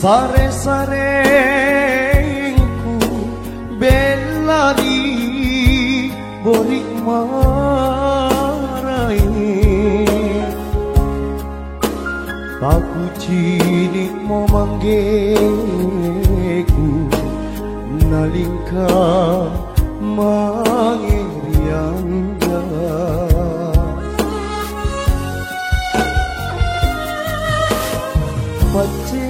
Sare-sarengku bela di borik marai Aku cilik mau manggeku nalingka mangiriangga Pace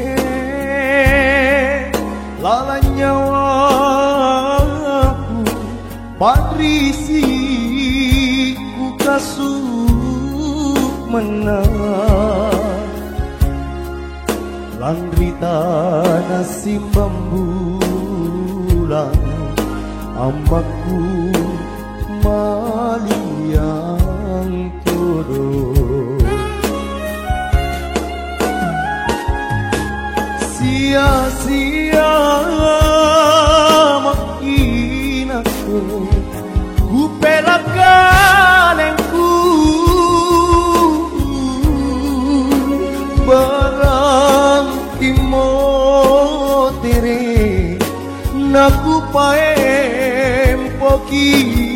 lala nyawaku padrisi ku kasuk menang Landrita nasib bambulan Ambaku maliang todo Sia-sia makin aku Ku pelakan engku Naku paem poki